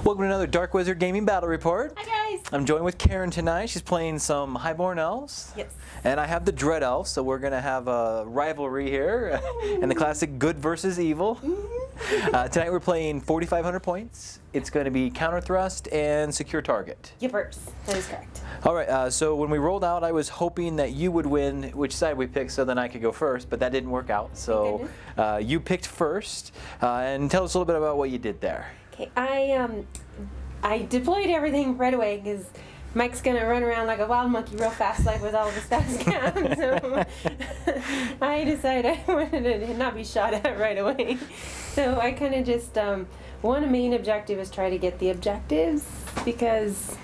Welcome to another Dark Wizard Gaming Battle Report. Hi guys! I'm joined with Karen tonight. She's playing some Highborn Elves. Yes. And I have the Dread Elves, so we're going to have a rivalry here and the classic good versus evil. Tonight we're playing 4,500 points. It's going to be Counterthrust and Secure Target. Yippers. That is correct. All right, so when we rolled out, I was hoping that you would win which side we picked so then I could go first, but that didn't work out. So you picked first, and tell us a little bit about what you did there. Okay, I deployed everything right away because Mike's gonna run around like a wild monkey real fast, like with all the stats count. So I decided I wanted to not be shot at right away. So I kind of just one main objective is try to get the objectives because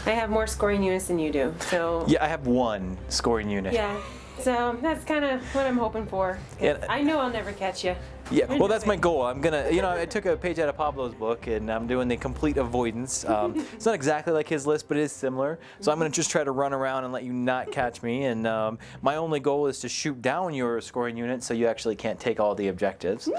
I have more scoring units than you do. So yeah, I have one scoring unit. Yeah. So that's kind of what I'm hoping for. Yeah. I know I'll never catch you. Yeah, well, that's my goal. I'm gonna, I took a page out of Pablo's book, and I'm doing the complete avoidance. It's not exactly like his list, but it is similar. So I'm gonna just try to run around and let you not catch me. And my only goal is to shoot down your scoring unit, so you actually can't take all the objectives.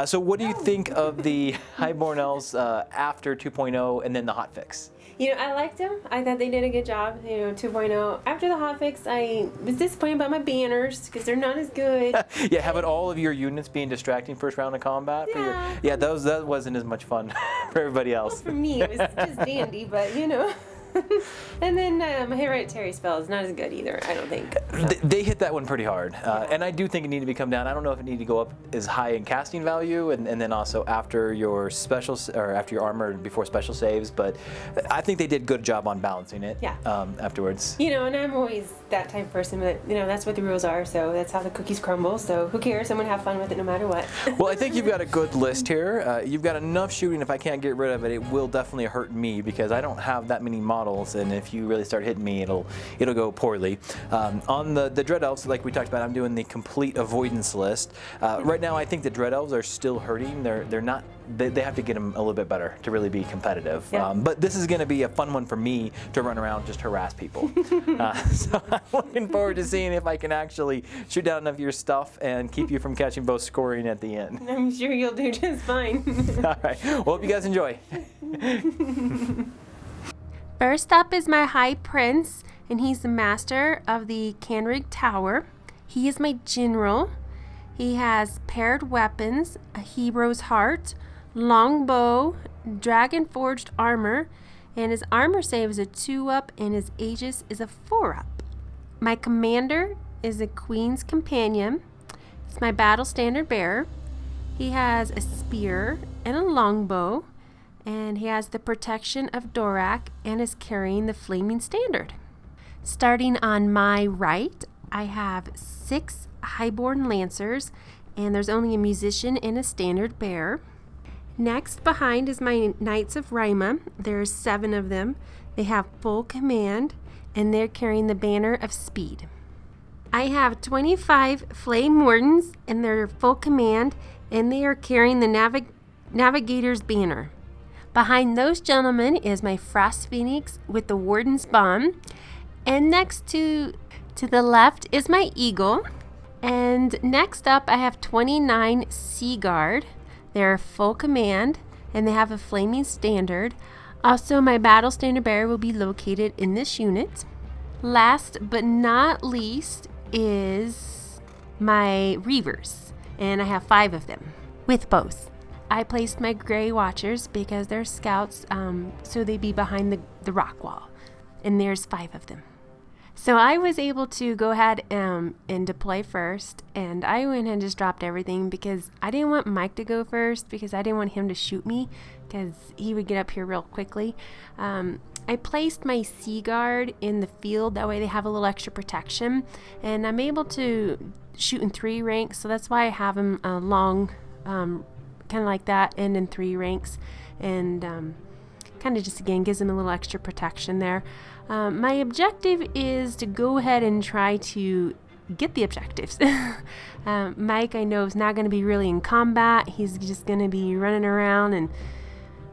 So what do you think of the Highborn Elves after 2.0 and then the hotfix? I liked them. I thought they did a good job. 2.0. After the hotfix, I was disappointed about my banners because they're not as good. Yeah, having all of your units being distracting first round of combat. Yeah. That wasn't as much fun for everybody else. Well, for me, it was just dandy, but And then my hereditary spell is not as good either, I don't think. So. They hit that one pretty hard, and I do think it needed to come down. I don't know if it needed to go up as high in casting value, and then also after your after your armor before special saves. But I think they did a good job on balancing it. Yeah. Afterwards. And I'm always that type of person that that's what the rules are. So that's how the cookies crumble. So who cares? I'm gonna have fun with it no matter what. Well, I think you've got a good list here. You've got enough shooting. If I can't get rid of it, it will definitely hurt me because I don't have that many models, and if you really start hitting me, it'll go poorly. On the Dread Elves, like we talked about, I'm doing the complete avoidance list. Right now, I think the Dread Elves are still hurting. They're not. They have to get them a little bit better to really be competitive. Yeah. But this is going to be a fun one for me to run around and just harass people. So I'm looking forward to seeing if I can actually shoot down enough of your stuff and keep you from catching both scoring at the end. I'm sure you'll do just fine. All right. Well, hope you guys enjoy. First up is my High Prince, and he's the master of the Canrig Tower. He is my general. He has paired weapons, a hero's heart, longbow, dragon forged armor, and his armor save is a 2-up and his Aegis is a 4-up. My commander is a Queen's Companion. It's my battle standard bearer. He has a spear and a longbow, and he has the protection of Dorak and is carrying the flaming standard. Starting on my right, I have 6 Highborn Lancers, and there's only a musician and a standard bearer. Next behind is my Knights of Rima. There's 7 of them. They have full command, and they're carrying the banner of speed. I have 25 Flame Wardens, and they're full command, and they are carrying the Navigator's banner. Behind those gentlemen is my Frost Phoenix with the Warden's Bomb. And next to the left is my Eagle. And next up I have 29 Sea Guard. They're full command and they have a flaming standard. Also, my battle standard bearer will be located in this unit. Last but not least is my Reavers. And I have 5 of them with bows. I placed my Grey Watchers because they're scouts, so they'd be behind the rock wall. And there's 5 of them. So I was able to go ahead and deploy first, and I went and just dropped everything because I didn't want Mike to go first because I didn't want him to shoot me because he would get up here real quickly. I placed my Sea Guard in the field, that way they have a little extra protection, and I'm able to shoot in 3 ranks, so that's why I have them long, kind of like that, and in 3 ranks, and kind of just again gives them a little extra protection there. My objective is to go ahead and try to get the objectives. Mike, I know, is not going to be really in combat. He's just going to be running around and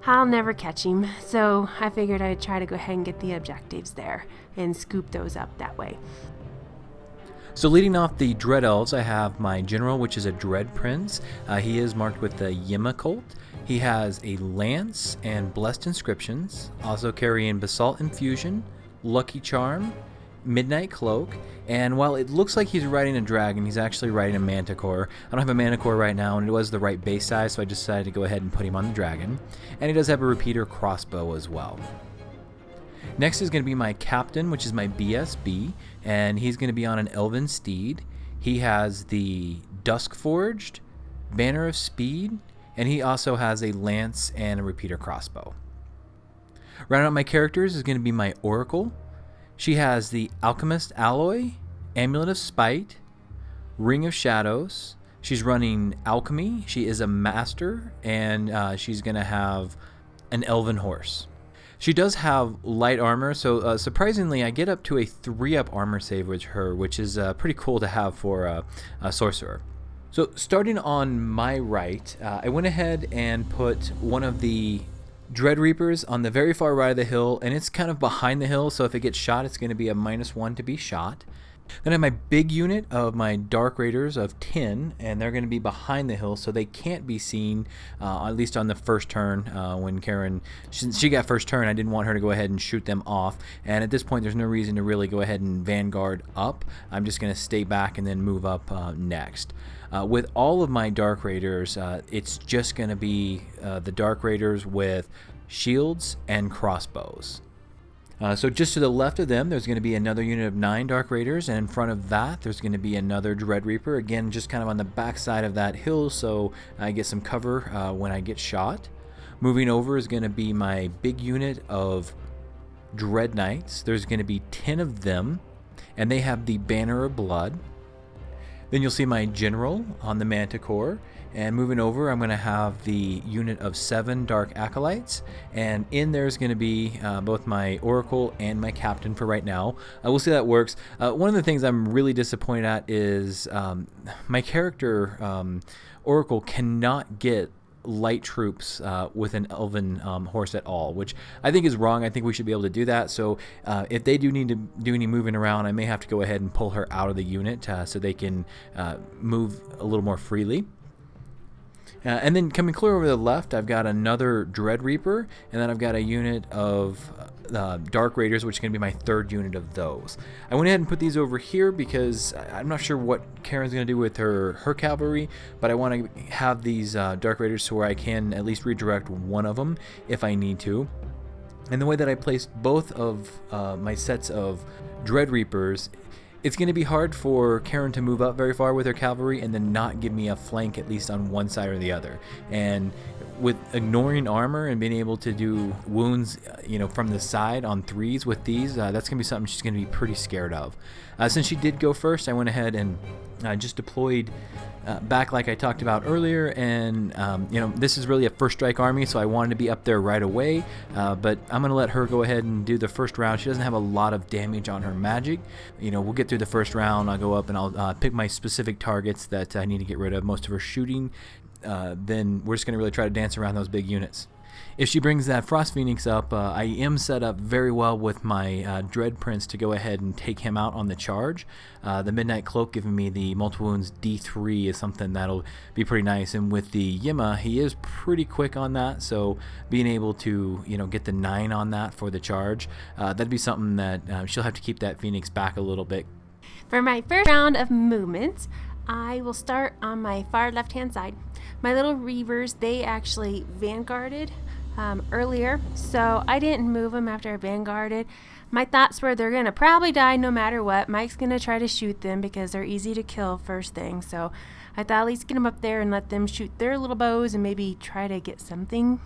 I'll never catch him. So I figured I'd try to go ahead and get the objectives there and scoop those up that way. So leading off the Dread Elves, I have my general, which is a Dread Prince. He is marked with the Yima Cult. He has a lance and blessed inscriptions, also carrying Basalt Infusion, Lucky Charm, Midnight Cloak, and while it looks like he's riding a dragon, he's actually riding a manticore. I don't have a manticore right now, and it was the right base size, so I decided to go ahead and put him on the dragon. And he does have a repeater crossbow as well. Next is going to be my captain, which is my BSB, and he's going to be on an elven steed. He has the Dusk Forged, Banner of Speed, and he also has a lance and a repeater crossbow. Rounding out my characters is going to be my Oracle. She has the Alchemist Alloy, Amulet of Spite, Ring of Shadows. She's running Alchemy. She is a master, and she's going to have an elven horse. She does have light armor, so surprisingly, I get up to a 3-up armor save with her, which is pretty cool to have for a sorcerer. So starting on my right, I went ahead and put one of the Dread Reapers on the very far right of the hill, and it's kind of behind the hill, so if it gets shot, it's going to be a -1 to be shot. Then I have my big unit of my Dark Raiders of 10, and they're going to be behind the hill, so they can't be seen, at least on the first turn. When Karen, since she got first turn, I didn't want her to go ahead and shoot them off, and at this point there's no reason to really go ahead and vanguard up. I'm just going to stay back and then move up next. With all of my Dark Raiders, it's just going to be the Dark Raiders with shields and crossbows. So just to the left of them, there's going to be another unit of 9 Dark Raiders, and in front of that, there's going to be another Dread Reaper, again, just kind of on the back side of that hill, so I get some cover when I get shot. Moving over is going to be my big unit of Dread Knights. There's going to be 10 of them, and they have the Banner of Blood. Then you'll see my general on the Manticore, and moving over, I'm going to have the unit of 7 Dark Acolytes, and in there's going to be both my Oracle and my Captain for right now. We'll see how that works. One of the things I'm really disappointed at is my character, Oracle, cannot get light troops with an elven horse at all, which I think is wrong. I think we should be able to do that. So if they do need to do any moving around, I may have to go ahead and pull her out of the unit so they can move a little more freely. And then coming clear over to the left, I've got another Dread Reaper, and then I've got a unit of Dark Raiders, which is going to be my 3rd unit of those. I went ahead and put these over here because I'm not sure what Karen's going to do with her cavalry, but I want to have these Dark Raiders so where I can at least redirect one of them if I need to. And the way that I placed both of my sets of Dread Reapers, it's going to be hard for Karen to move up very far with her cavalry and then not give me a flank at least on one side or the other. And with ignoring armor and being able to do wounds, from the side on 3s with these, that's going to be something she's going to be pretty scared of. Since she did go first, I went ahead and just deployed back like I talked about earlier, and this is really a first strike army, so I wanted to be up there right away, but I'm going to let her go ahead and do the first round. She doesn't have a lot of damage on her magic. We'll get through the first round. I'll go up and I'll pick my specific targets that I need to get rid of. Most of her shooting, then we're just going to really try to dance around those big units. If she brings that Frost Phoenix up, I am set up very well with my Dread Prince to go ahead and take him out on the charge. The Midnight Cloak giving me the multiple wounds D3 is something that'll be pretty nice. And with the Yima, he is pretty quick on that, so being able to get the 9 on that for the charge, that'd be something that she'll have to keep that Phoenix back a little bit. For my first round of movement, I will start on my far left-hand side. My little Reavers, they actually vanguarded earlier, so I didn't move them after I vanguarded. My thoughts were they're going to probably die no matter what. Mike's going to try to shoot them because they're easy to kill first thing, so I thought at least get them up there and let them shoot their little bows and maybe try to get something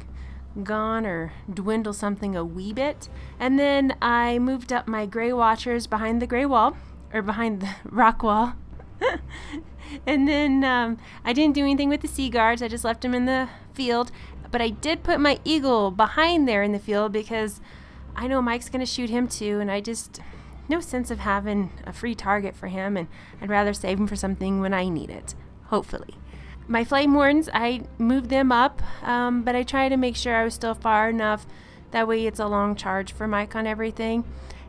gone or dwindle something a wee bit. And then I moved up my Grey Watchers behind the gray wall, or behind the rock wall. And then I didn't do anything with the Sea Guards. I just left them in the field. But I did put my Eagle behind there in the field because I know Mike's going to shoot him too. And I just, no sense of having a free target for him. And I'd rather save him for something when I need it, hopefully. My Flame Wardens, I moved them up, but I tried to make sure I was still far enough. That way it's a long charge for Mike on everything.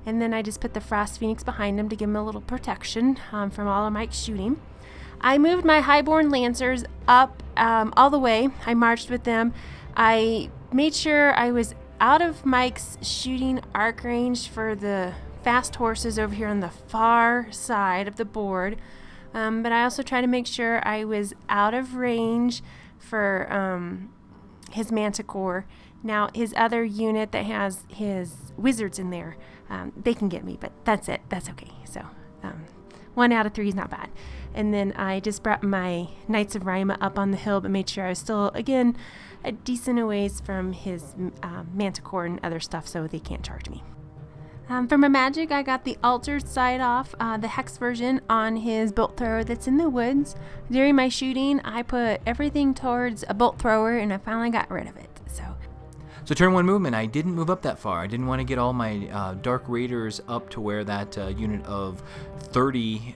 And then I just put the Frost Phoenix behind him to give him a little protection from all of Mike's shooting. I moved my Highborn Lancers up all the way. I marched with them. I made sure I was out of Mike's shooting arc range for the fast horses over here on the far side of the board. But I also tried to make sure I was out of range for his Manticore. Now, his other unit that has his wizards in there, they can get me, but that's it. That's okay. So 1 out of 3 is not bad. And then I just brought my Knights of Rima up on the hill, but made sure I was still, again, a decent ways from his Manticore and other stuff, so they can't charge me. For my magic, I got the altered side off, the hex version on his bolt thrower that's in the woods. During my shooting, I put everything towards a bolt thrower, and I finally got rid of it. So turn 1 movement, I didn't move up that far. I didn't want to get all my Dark Raiders up to where that unit of 30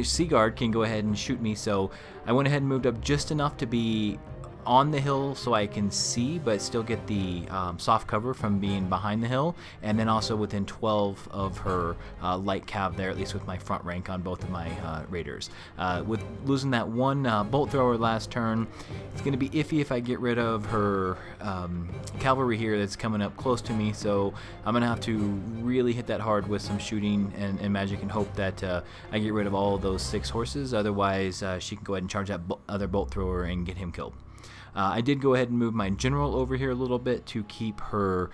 Seaguard can go ahead and shoot me. So I went ahead and moved up just enough to be on the hill so I can see, but still get the soft cover from being behind the hill, and then also within 12 of her light cav there, at least with my front rank on both of my raiders. With losing that one bolt thrower last turn, it's going to be iffy if I get rid of her cavalry here that's coming up close to me, so I'm going to have to really hit that hard with some shooting and magic and hope that I get rid of all of those 6 horses. Otherwise, she can go ahead and charge that other bolt thrower and get him killed. I did go ahead and move my general over here a little bit to keep her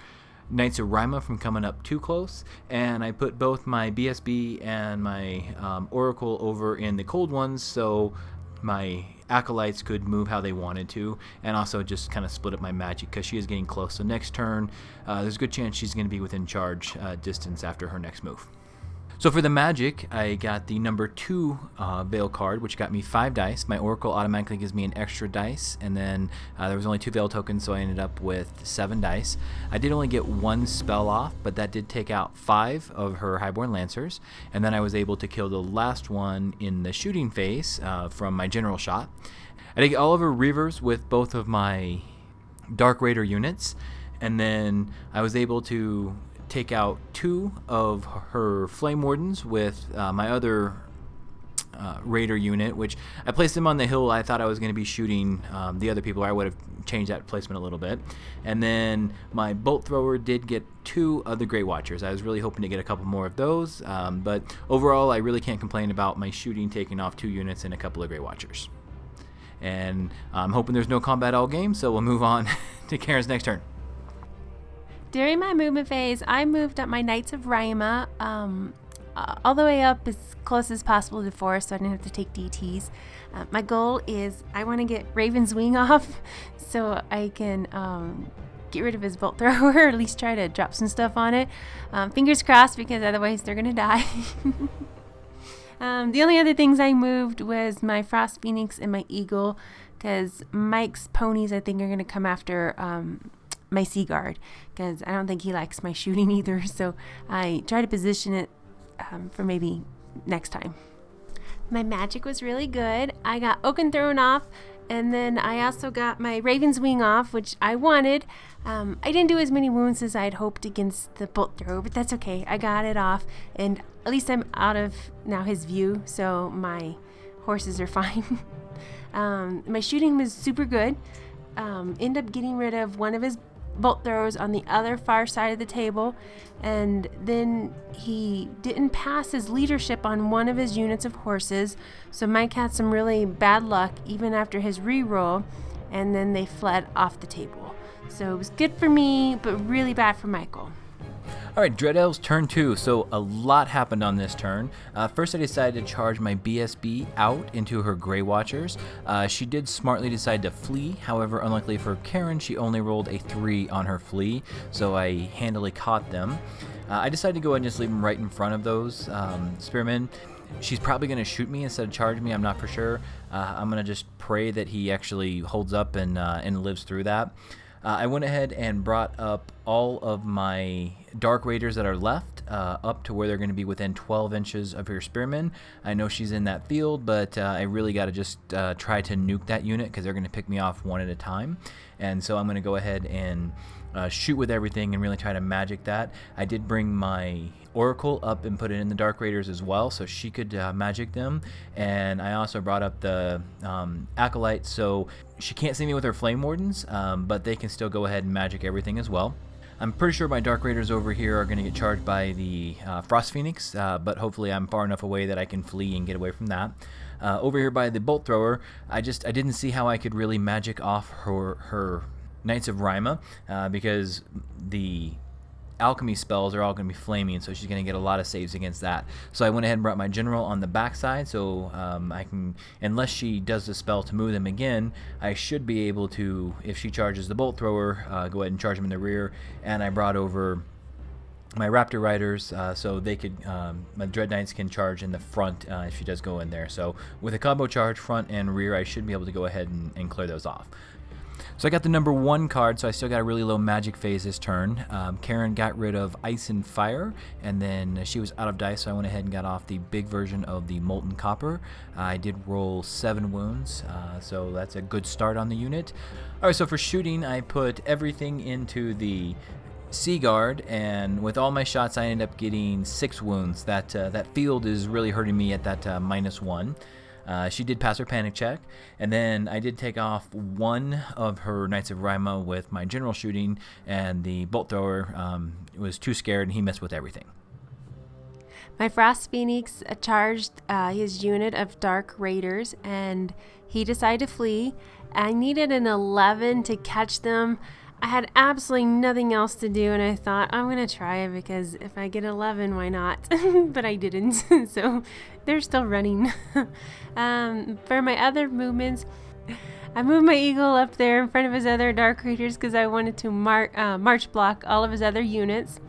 Knights of Rima from coming up too close, and I put both my BSB and my Oracle over in the cold ones so my acolytes could move how they wanted to, and also just kind of split up my magic because she is getting close. So next turn, there's a good chance she's going to be within charge distance after her next move. So for the magic, I got the number 2 Veil card, which got me 5 dice. My Oracle automatically gives me an extra dice, and then there was only 2 Veil tokens, so I ended up with 7 dice. I did only get 1 spell off, but that did take out 5 of her Highborn Lancers, and then I was able to kill the last one in the shooting phase from my general shot. I did all of her Reavers with both of my Dark Raider units, and then I was able to take out 2 of her Flame Wardens with my other Raider unit, which I placed them on the hill. I thought I was going to be shooting the other people. I would have changed that placement a little bit. And then my Bolt Thrower did get 2 of the Grey Watchers. I was really hoping to get a couple more of those, but overall I really can't complain about my shooting taking off 2 units and a couple of Grey Watchers. And I'm hoping there's no combat all game, so we'll move on to Karen's next turn. During my movement phase, I moved up my Knights of Rima all the way up as close as possible to the forest so I didn't have to take DTs. My goal is I want to get Raven's Wing off so I can get rid of his bolt thrower, or at least try to drop some stuff on it. Fingers crossed, because otherwise they're going to die. The only other things I moved was my Frost Phoenix and my Eagle, because Mike's ponies I think are going to come after my Seaguard, because I don't think he likes my shooting either, so I try to position it for maybe next time. My magic was really good. I got Oaken thrown off, and then I also got my Raven's Wing off, which I wanted. I didn't do as many wounds as I'd hoped against the bolt thrower, but that's okay. I got it off, and at least I'm out of now his view, so my horses are fine. My shooting was super good. End up getting rid of one of his bolt throws on the other far side of the table, and then he didn't pass his leadership on one of his units of horses, so Mike had some really bad luck even after his reroll, and then they fled off the table. So it was good for me, but really bad for Michael. Alright, Dread Elves turn 2, so a lot happened on this turn. First I decided to charge my BSB out into her Grey Watchers. She did smartly decide to flee, however unluckily for Karen, she only rolled a 3 on her flee, so I handily caught them. I decided to go ahead and just leave them right in front of those spearmen. She's probably going to shoot me instead of charge me, I'm not for sure. I'm going to just pray that he actually holds up and lives through that. I went ahead and brought up all of my Dark Raiders that are left up to where they're going to be within 12 inches of her Spearman. I know she's in that field, but I really got to just try to nuke that unit because they're going to pick me off one at a time. And so I'm going to go ahead and shoot with everything and really try to magic that. I did bring my Oracle up and put it in the Dark Raiders as well, so she could magic them. And I also brought up the Acolyte, so she can't see me with her Flame Wardens, but they can still go ahead and magic everything as well. I'm pretty sure my Dark Raiders over here are going to get charged by the Frost Phoenix, but hopefully I'm far enough away that I can flee and get away from that. Over here by the Bolt Thrower, I didn't see how I could really magic off her Knights of Rima, because the alchemy spells are all going to be flaming, so she's going to get a lot of saves against that. So I went ahead and brought my general on the backside, so I can, unless she does the spell to move them again, I should be able to, if she charges the Bolt Thrower, go ahead and charge them in the rear. And I brought over my Raptor Riders, so they could, my Dread Knights can charge in the front if she does go in there. So with a combo charge front and rear, I should be able to go ahead and clear those off. So I got the number 1 card, so I still got a really low magic phase this turn. Karen got rid of Ice and Fire, and then she was out of dice, so I went ahead and got off the big version of the Molten Copper. I did roll 7 wounds, so that's a good start on the unit. Alright, so for shooting, I put everything into the Sea Guard, and with all my shots, I ended up getting 6 wounds. That field is really hurting me at that -1. She did pass her panic check, and then I did take off 1 of her Knights of Rima with my general shooting, and the Bolt Thrower was too scared, and he messed with everything. My Frost Phoenix charged his unit of Dark Raiders, and he decided to flee. I needed an 11 to catch them. I had absolutely nothing else to do, and I thought, I'm going to try it because if I get 11, why not? But I didn't, so they're still running. For my other movements, I moved my Eagle up there in front of his other Dark Raiders because I wanted to march block all of his other units.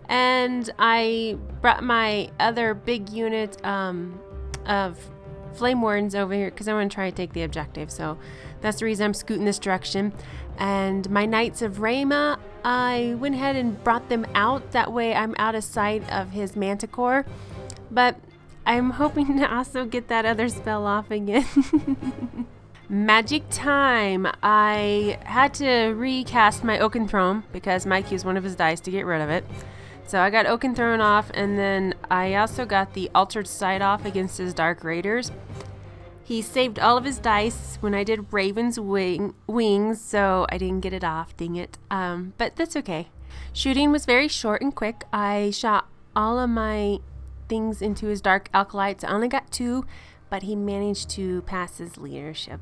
And I brought my other big unit of Flame Wardens over here because I want to try to take the objective. So that's the reason I'm scooting this direction. And my Knights of Rima, I went ahead and brought them out. That way I'm out of sight of his Manticore. But I'm hoping to also get that other spell off again. Magic time. I had to recast my Oaken Throne because Mike used one of his dice to get rid of it. So I got Oaken Throne off, and then I also got the Altered Sight off against his Dark Raiders. He saved all of his dice when I did Raven's Wings, so I didn't get it off, dang it. But that's okay. Shooting was very short and quick. I shot all of my things into his Dark Acolytes. I only got 2, but he managed to pass his leadership.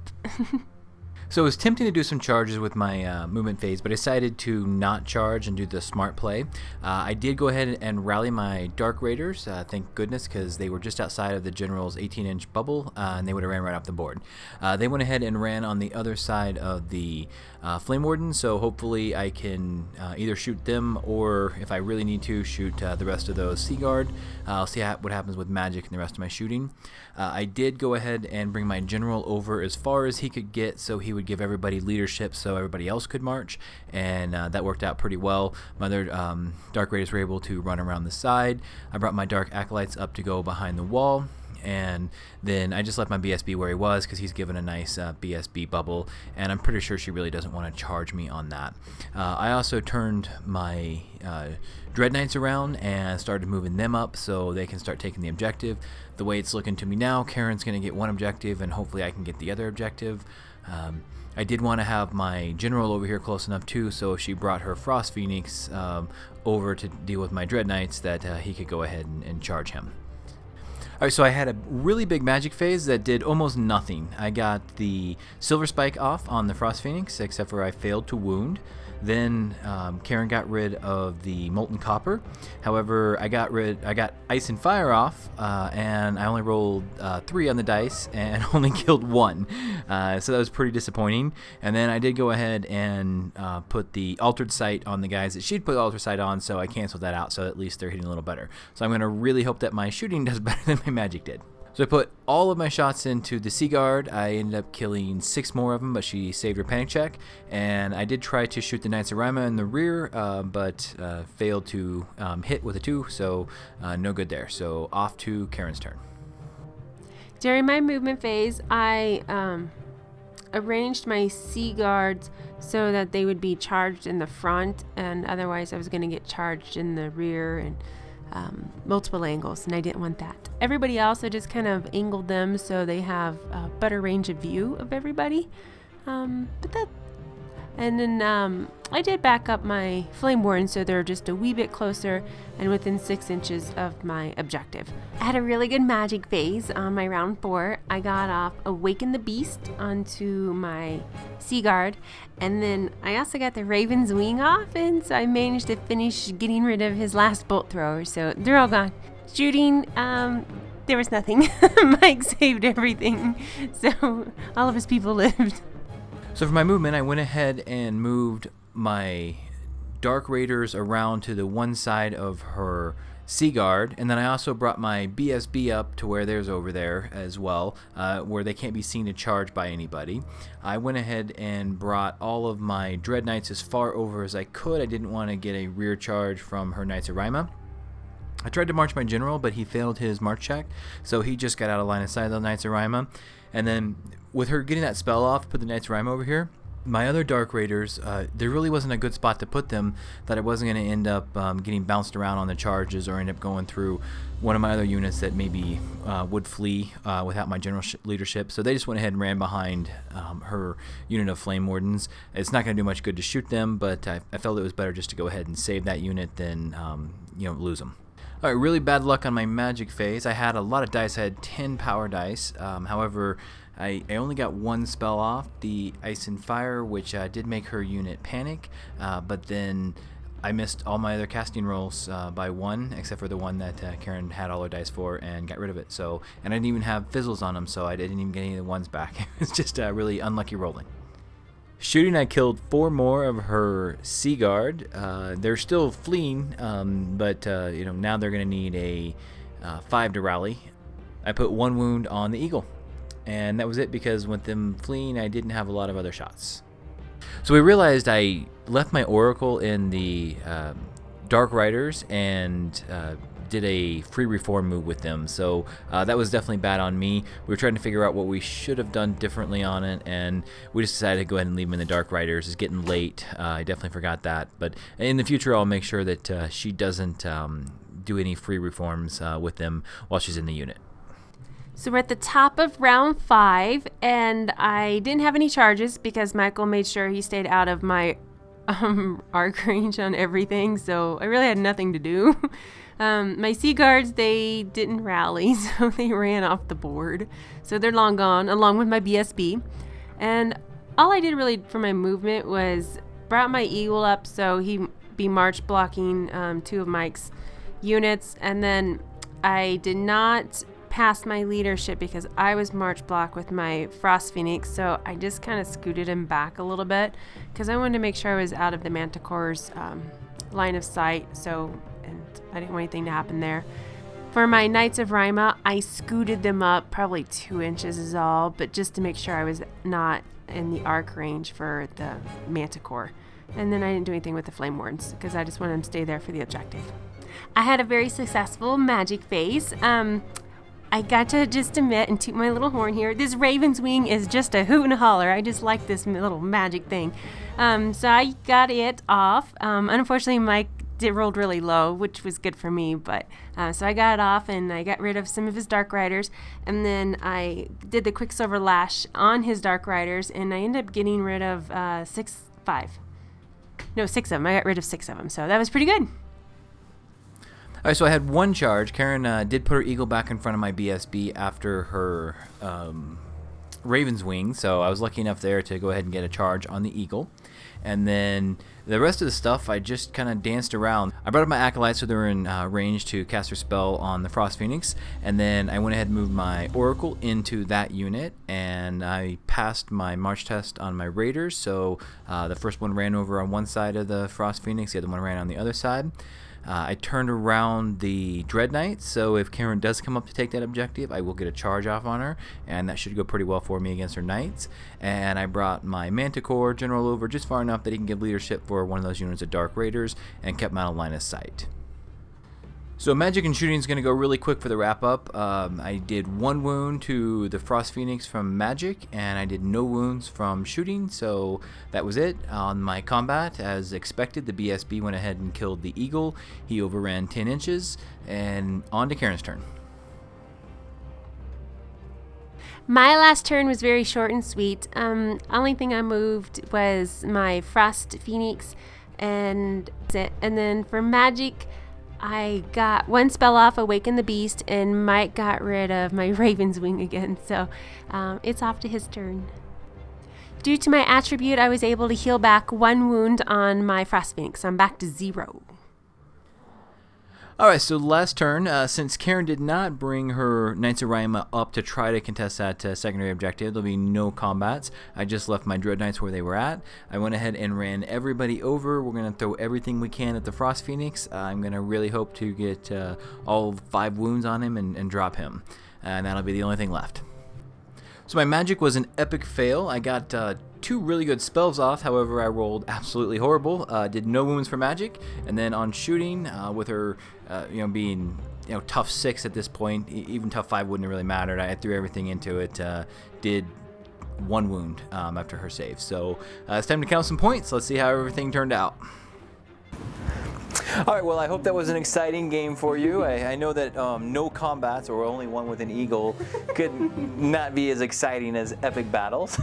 So it was tempting to do some charges with my movement phase, but I decided to not charge and do the smart play. I did go ahead and rally my Dark Raiders, thank goodness, because they were just outside of the General's 18-inch bubble, and they would have ran right off the board. They went ahead and ran on the other side of the Flame Warden, so hopefully I can either shoot them or, if I really need to, shoot the rest of those Sea Guard. I'll see what happens with magic and the rest of my shooting. I did go ahead and bring my General over as far as he could get, so he would give everybody leadership so everybody else could march, and that worked out pretty well. My other Dark Raiders were able to run around the side. I brought my Dark Acolytes up to go behind the wall, and then I just left my BSB where he was because he's given a nice BSB bubble, and I'm pretty sure she really doesn't want to charge me on that. I also turned my Dread Knights around and started moving them up so they can start taking the objective. The way it's looking to me now, Karen's going to get 1 objective, and hopefully I can get the other objective. I did want to have my General over here close enough too, so if she brought her Frost Phoenix over to deal with my Dread Knights, that he could go ahead and charge him. Alright, so I had a really big magic phase that did almost nothing. I got the Silver Spike off on the Frost Phoenix, except for I failed to wound. Then Karen got rid of the Molten Copper. However, I got Ice and Fire off, and I only rolled 3 on the dice and only killed 1. So that was pretty disappointing. And then I did go ahead and put the Altered Sight on the guys that she'd put Altered Sight on, so I canceled that out, so at least they're hitting a little better. So I'm going to really hope that my shooting does better than my magic did. So I put all of my shots into the Sea Guard. I ended up killing 6 more of them, but she saved her panic check. And I did try to shoot the Knights of Rima in the rear, but failed to hit with a 2, so no good there. So off to Karen's turn. During my movement phase, I arranged my Sea Guards so that they would be charged in the front, and otherwise I was going to get charged in the rear and multiple angles, and I didn't want that. Everybody else, I just kind of angled them so they have a better range of view of everybody. And then I did back up my Flame Warden so they're just a wee bit closer and within 6 inches of my objective. I had a really good magic phase on my round 4. I got off Awaken the Beast onto my Sea Guard, and then I also got the Raven's Wing off, and so I managed to finish getting rid of his last bolt thrower, so they're all gone. Shooting, there was nothing. Mike saved everything, so all of his people lived. So for my movement, I went ahead and moved my Dark Raiders around to the one side of her Sea Guard, and then I also brought my BSB up to where there's over there as well, where they can't be seen to charge by anybody. I went ahead and brought all of my Dread Knights as far over as I could. I didn't want to get a rear charge from her Knights of Rima. I tried to march my general, but he failed his march check, so he just got out of line of sight of the Knights of Rima. And then with her getting that spell off, put the Knights of Rima over here. My other Dark Raiders, there really wasn't a good spot to put them, that I wasn't going to end up getting bounced around on the charges or end up going through one of my other units that maybe would flee without my general leadership. So they just went ahead and ran behind her unit of Flame Wardens. It's not going to do much good to shoot them, but I felt it was better just to go ahead and save that unit than lose them. Alright, really bad luck on my magic phase. I had a lot of dice. I had 10 power dice. However, I only got 1 spell off, the Ice and Fire, which did make her unit panic, but then I missed all my other casting rolls by 1, except for the one that Karen had all her dice for and got rid of it. So, and I didn't even have fizzles on them, so I didn't even get any of the ones back. It was just really unlucky rolling. Shooting, I killed 4 more of her Sea Guard. They're still fleeing, but now they're going to need a 5 to rally. I put 1 wound on the Eagle, and that was it, because with them fleeing, I didn't have a lot of other shots. So we realized I left my Oracle in the Dark Riders and did a free reform move with them, so that was definitely bad on me. We were trying to figure out what we should have done differently on it, and we just decided to go ahead and leave them in the Dark Riders. It's getting late. I definitely forgot that, but in the future I'll make sure that she doesn't do any free reforms with them while she's in the unit. So we're at the top of round 5, and I didn't have any charges because Michael made sure he stayed out of my arc range on everything, so I really had nothing to do. My Sea Guards, they didn't rally, so they ran off the board. So they're long gone, along with my BSB. And all I did really for my movement was brought my Eagle up so he be march blocking 2 of Mike's units. And then I did not pass my leadership because I was march block with my Frost Phoenix. So I just kind of scooted him back a little bit because I wanted to make sure I was out of the Manticore's line of sight. And I didn't want anything to happen there. For my Knights of Rima, I scooted them up probably 2 inches is all, but just to make sure I was not in the arc range for the Manticore. And then I didn't do anything with the Flame Wardens because I just wanted them to stay there for the objective. I had a very successful magic phase. I got to just admit and toot my little horn here. This Raven's Wing is just a hoot and a holler. I just like this little magic thing. So I got it off. Unfortunately, Mike rolled really low, which was good for me, but so I got it off and I got rid of some of his Dark Riders, and then I did the Quicksilver Lash on his Dark Riders, and I ended up getting rid of 6 of them. I got rid of 6 of them, so that was pretty good. All right, so I had 1 charge. Karen did put her Eagle back in front of my BSB after her Raven's Wing, so I was lucky enough there to go ahead and get a charge on the Eagle. And then the rest of the stuff, I just kind of danced around. I brought up my Acolytes so they were in range to cast their spell on the Frost Phoenix, and then I went ahead and moved my Oracle into that unit, and I passed my March test on my Raiders, so the first one ran over on one side of the Frost Phoenix, the other one ran on the other side. I turned around the Dread Knight, so if Karen does come up to take that objective, I will get a charge off on her, and that should go pretty well for me against her knights. And I brought my Manticore General over just far enough that he can give leadership for one of those units of Dark Raiders and kept him out of line of sight. So magic and shooting is going to go really quick for the wrap-up. I did 1 wound to the Frost Phoenix from magic, and I did no wounds from shooting, so that was it. On my combat, as expected, the BSB went ahead and killed the Eagle. He overran 10 inches, and on to Karen's turn. My last turn was very short and sweet. Only thing I moved was my Frost Phoenix, and that's it. And then for magic, I got 1 spell off, Awaken the Beast, and Mike got rid of my Raven's Wing again, so it's off to his turn. Due to my attribute, I was able to heal back 1 wound on my Frost Phoenix, so I'm back to 0. Alright, so last turn, since Karen did not bring her Knights of Raima up to try to contest that secondary objective, there'll be no combats. I just left my Dread Knights where they were at. I went ahead and ran everybody over. We're going to throw everything we can at the Frost Phoenix. I'm going to really hope to get all 5 wounds on him and drop him. And that'll be the only thing left. So my magic was an epic fail. I got 2 really good spells off, however I rolled absolutely horrible. Did no wounds for magic, and then on shooting, with her being tough 6 at this point, even tough 5 wouldn't have really mattered. I threw everything into it, did 1 wound after her save. So it's time to count some points. Let's see how everything turned out. All right, well, I hope that was an exciting game for you. I know that no combats, or only one with an eagle, could not be as exciting as epic battles.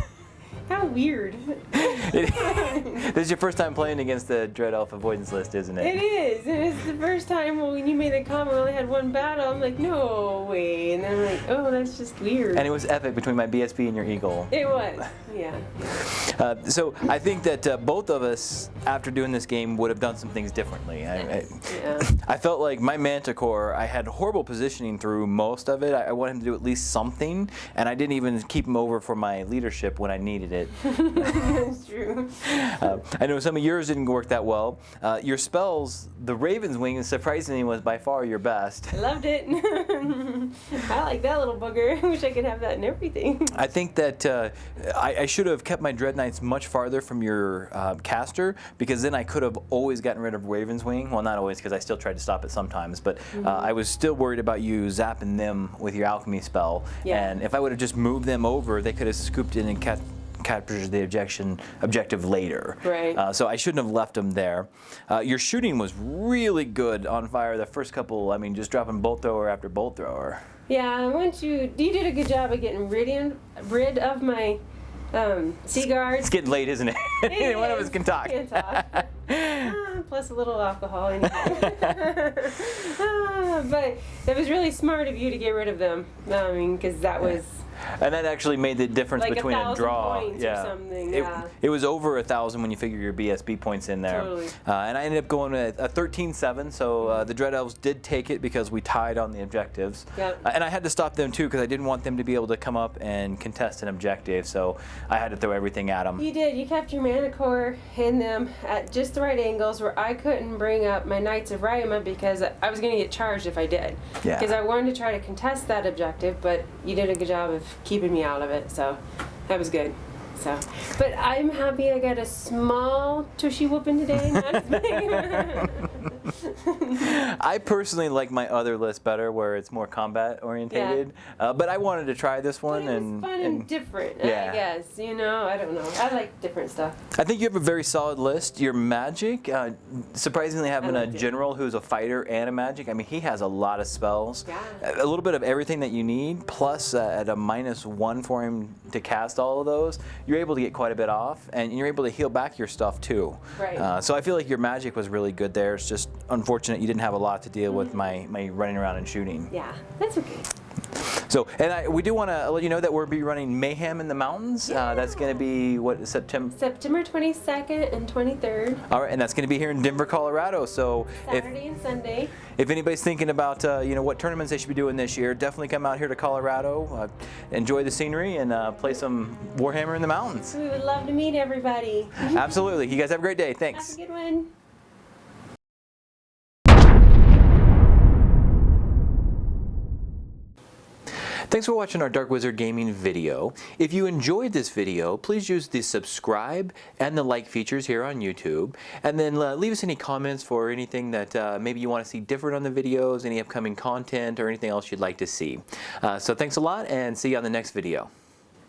How weird. This is your first time playing against the Dread Elf Avoidance list, isn't it? It is, and it's the first time when you made the comment I only had 1 battle, I'm like, no way, and then I'm like, oh, that's just weird. And it was epic between my BSB and your eagle. It was, yeah. So I think that both of us, after doing this game, would have done some things differently. I felt like my Manticore, I had horrible positioning through most of it. I wanted him to do at least something, and I didn't even keep him over for my leadership when I needed it. That's true. I know some of yours didn't work that well. Your spells, the Raven's Wing, surprisingly was by far your best. I loved it. I like that little bugger. I wish I could have that in everything. I think that I should have kept my Dread Knights much farther from your caster, because then I could have always gotten rid of Raven's Wing. Well, not always, because I still tried to stop it sometimes, but I was still worried about you zapping them with your alchemy spell. Yeah. And if I would have just moved them over, they could have scooped in and captures the objective later. Right. So I shouldn't have left them there. Your shooting was really good on fire the first couple, I mean, just dropping bolt thrower after bolt thrower. Yeah, once you did a good job of getting rid of my sea guards. It's getting late, isn't it? It One of is. us can talk. Can't talk. Plus a little alcohol anyway. But it was really smart of you to get rid of them. I mean, because that was... And that actually made the difference like between a draw. Points or something. It was over 1,000 when you figure your BSB points in there. Totally. And I ended up going with a 13-7, so the Dread Elves did take it because we tied on the objectives. Yep. And I had to stop them too because I didn't want them to be able to come up and contest an objective, so I had to throw everything at them. You did. You kept your Manticore in them at just the right angles where I couldn't bring up my Knights of Raima because I was going to get charged if I did. Yeah. Because I wanted to try to contest that objective, but you did a good job of keeping me out of it, so that was good. So, but I'm happy I got a small tushy whooping today. Not as big. I personally like my other list better, where it's more combat orientated. But I wanted to try this one, But it was fun and different. Yeah. I guess I don't know. I like different stuff. I think you have a very solid list. Your magic, surprisingly having a general who's a fighter and a magic, I mean, he has a lot of spells. Yeah. A little bit of everything that you need, plus at a -1 for him to cast all of those, you're able to get quite a bit off, and you're able to heal back your stuff too. Right. So I feel like your magic was really good there. It's just unfortunate you didn't have a lot to deal with my running around and shooting. Yeah, that's okay. So, and we do want to let you know that we'll be running Mayhem in the Mountains. Yeah. That's going to be, what, September 22nd and 23rd. All right, and that's going to be here in Denver, Colorado. So Saturday and Sunday. if anybody's thinking about what tournaments they should be doing this year, definitely come out here to Colorado, enjoy the scenery, and play some Warhammer in the Mountains. We would love to meet everybody. Absolutely. You guys have a great day. Thanks. Have a good one. Thanks for watching our Dark Wizard Gaming video. If you enjoyed this video, please use the subscribe and the like features here on YouTube. And then leave us any comments for anything that maybe you want to see different on the videos, any upcoming content, or anything else you'd like to see. So thanks a lot, and see you on the next video.